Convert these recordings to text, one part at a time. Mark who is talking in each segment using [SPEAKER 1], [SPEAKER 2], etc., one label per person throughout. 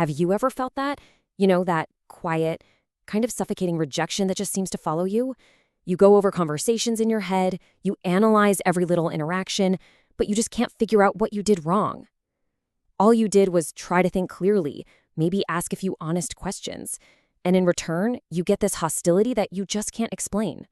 [SPEAKER 1] Have you ever felt that? You know, that quiet, kind of suffocating rejection that just seems to follow you? You go over conversations in your head, you analyze every little interaction, but you just can't figure out what you did wrong. All you did was try to think clearly, maybe ask a few honest questions. And in return, you get this hostility that you just can't explain.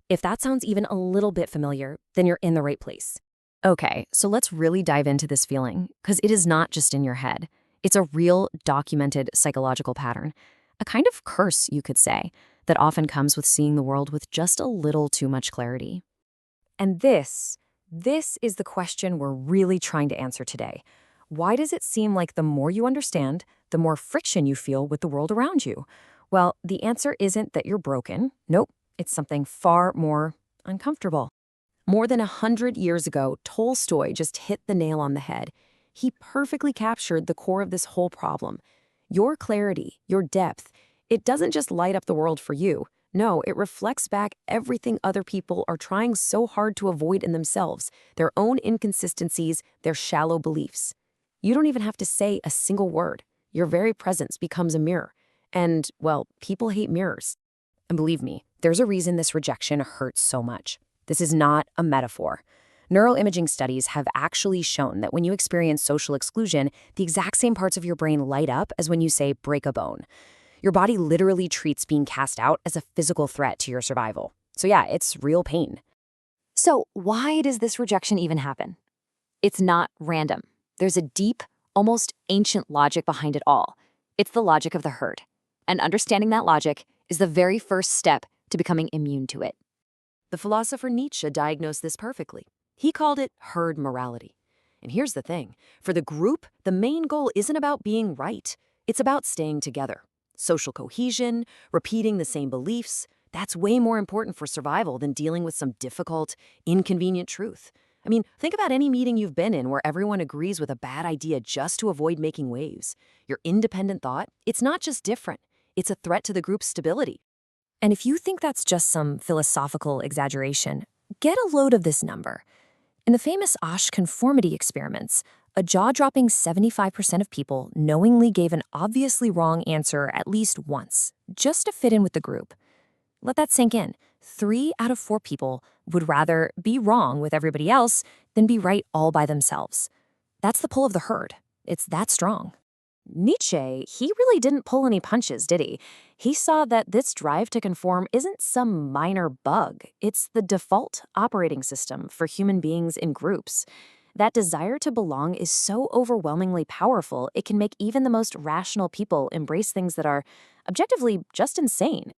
[SPEAKER 1] If that sounds even a little bit familiar, then you're in the right place. Okay, so let's really dive into this feeling, because it is not just in your head. It's a real, documented psychological pattern, a kind of curse, you could say, that often comes with seeing the world with just a little too much clarity. And this is the question we're really trying to answer today. Why does it seem like the more you understand, the more friction you feel with the world around you? Well, the answer isn't that you're broken. Nope, it's something far more uncomfortable. More than 100 years ago, Tolstoy just hit the nail on the head. He perfectly captured the core of this whole problem. Your clarity, your depth, it doesn't just light up the world for you. No, it reflects back everything other people are trying so hard to avoid in themselves, their own inconsistencies, their shallow beliefs. You don't even have to say a single word. Your very presence becomes a mirror. And, well, people hate mirrors. And believe me, there's a reason this rejection hurts so much. This is not a metaphor. Neuroimaging studies have actually shown that when you experience social exclusion, the exact same parts of your brain light up as when you say break a bone. Your body literally treats being cast out as a physical threat to your survival. So yeah, it's real pain.
[SPEAKER 2] So why does this rejection even happen? It's not random. There's a deep, almost ancient logic behind it all. It's the logic of the herd. And understanding that logic is the very first step to becoming immune to it.
[SPEAKER 1] The philosopher Nietzsche diagnosed this perfectly. He called it herd morality. And here's the thing. For the group, the main goal isn't about being right. It's about staying together. Social cohesion, repeating the same beliefs, that's way more important for survival than dealing with some difficult, inconvenient truth. I mean, think about any meeting you've been in where everyone agrees with a bad idea just to avoid making waves. Your independent thought, it's not just different. It's a threat to the group's stability. And if you think that's just some philosophical exaggeration, get a load of this number. In the famous Asch conformity experiments, a jaw-dropping 75% of people knowingly gave an obviously wrong answer at least once, just to fit in with the group. Let that sink in. 3 out of 4 people would rather be wrong with everybody else than be right all by themselves. That's the pull of the herd. It's that strong. Nietzsche, he really didn't pull any punches, did he? He saw that this drive to conform isn't some minor bug. It's the default operating system for human beings in groups. That desire to belong is so overwhelmingly powerful, it can make even the most rational people embrace things that are objectively just insane.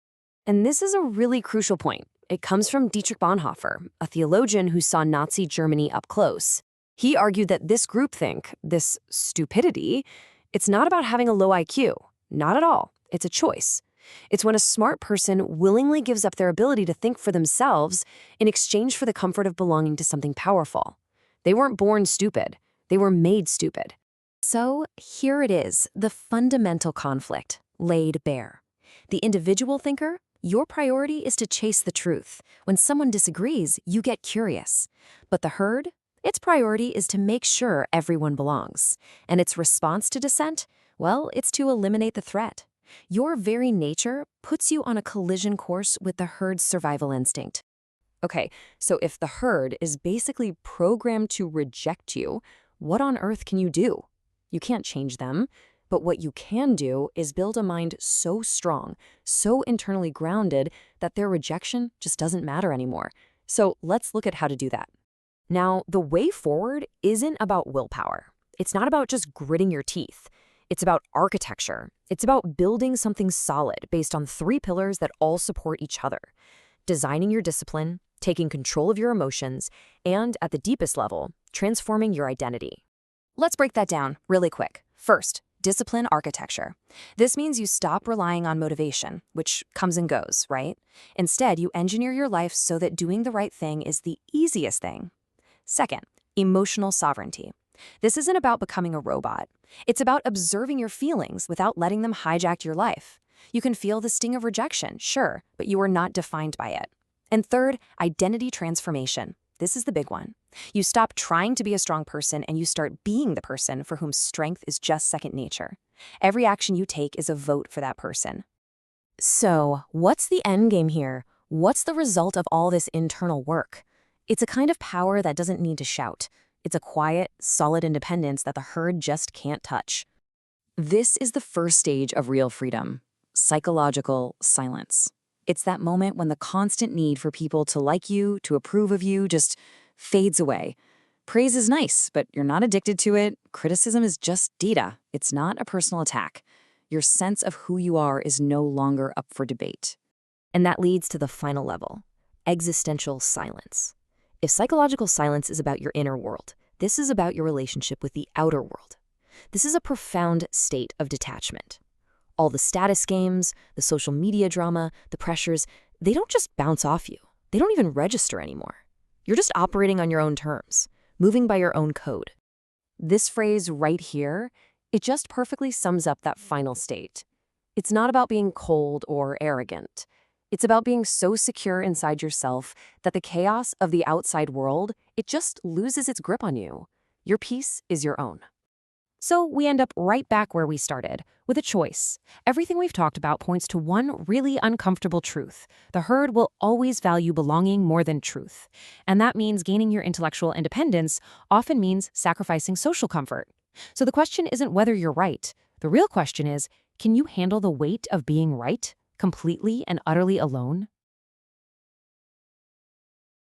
[SPEAKER 1] And this is a really crucial point. It comes from Dietrich Bonhoeffer, a theologian who saw Nazi Germany up close. He argued that this groupthink, this stupidity, it's not about having a low IQ. Not at all. It's a choice. It's when a smart person willingly gives up their ability to think for themselves in exchange for the comfort of belonging to something powerful. They weren't born stupid. They were made stupid. So here it is, the fundamental conflict, laid bare. The individual thinker, your priority is to chase the truth. When someone disagrees, you get curious. But the herd, its priority is to make sure everyone belongs. And its response to dissent, well, it's to eliminate the threat. Your very nature puts you on a collision course with the herd's survival instinct. Okay, so if the herd is basically programmed to reject you, what on earth can you do? You can't change them, but what you can do is build a mind so strong, so internally grounded, that their rejection just doesn't matter anymore. So let's look at how to do that. Now, the way forward isn't about willpower. It's not about just gritting your teeth. It's about architecture. It's about building something solid based on 3 pillars that all support each other. Designing your discipline, taking control of your emotions, and at the deepest level, transforming your identity. Let's break that down really quick. First, discipline architecture. This means you stop relying on motivation, which comes and goes, right? Instead, you engineer your life so that doing the right thing is the easiest thing. Second, emotional sovereignty. This isn't about becoming a robot. It's about observing your feelings without letting them hijack your life. You can feel the sting of rejection, sure, but you are not defined by it. And third, identity transformation. This is the big one. You stop trying to be a strong person and you start being the person for whom strength is just second nature. Every action you take is a vote for that person. So, what's the end game here? What's the result of all this internal work? It's a kind of power that doesn't need to shout. It's a quiet, solid independence that the herd just can't touch. This is the first stage of real freedom, psychological silence. It's that moment when the constant need for people to like you, to approve of you, just fades away. Praise is nice, but you're not addicted to it. Criticism is just data. It's not a personal attack. Your sense of who you are is no longer up for debate. And that leads to the final level, existential silence. If psychological silence is about your inner world, this is about your relationship with the outer world. This is a profound state of detachment. All the status games, the social media drama, the pressures, they don't just bounce off you. They don't even register anymore. You're just operating on your own terms, moving by your own code. This phrase right here, it just perfectly sums up that final state. It's not about being cold or arrogant. It's about being so secure inside yourself that the chaos of the outside world, it just loses its grip on you. Your peace is your own. So we end up right back where we started, with a choice. Everything we've talked about points to one really uncomfortable truth. The herd will always value belonging more than truth. And that means gaining your intellectual independence often means sacrificing social comfort. So the question isn't whether you're right. The real question is, can you handle the weight of being right, completely and utterly alone?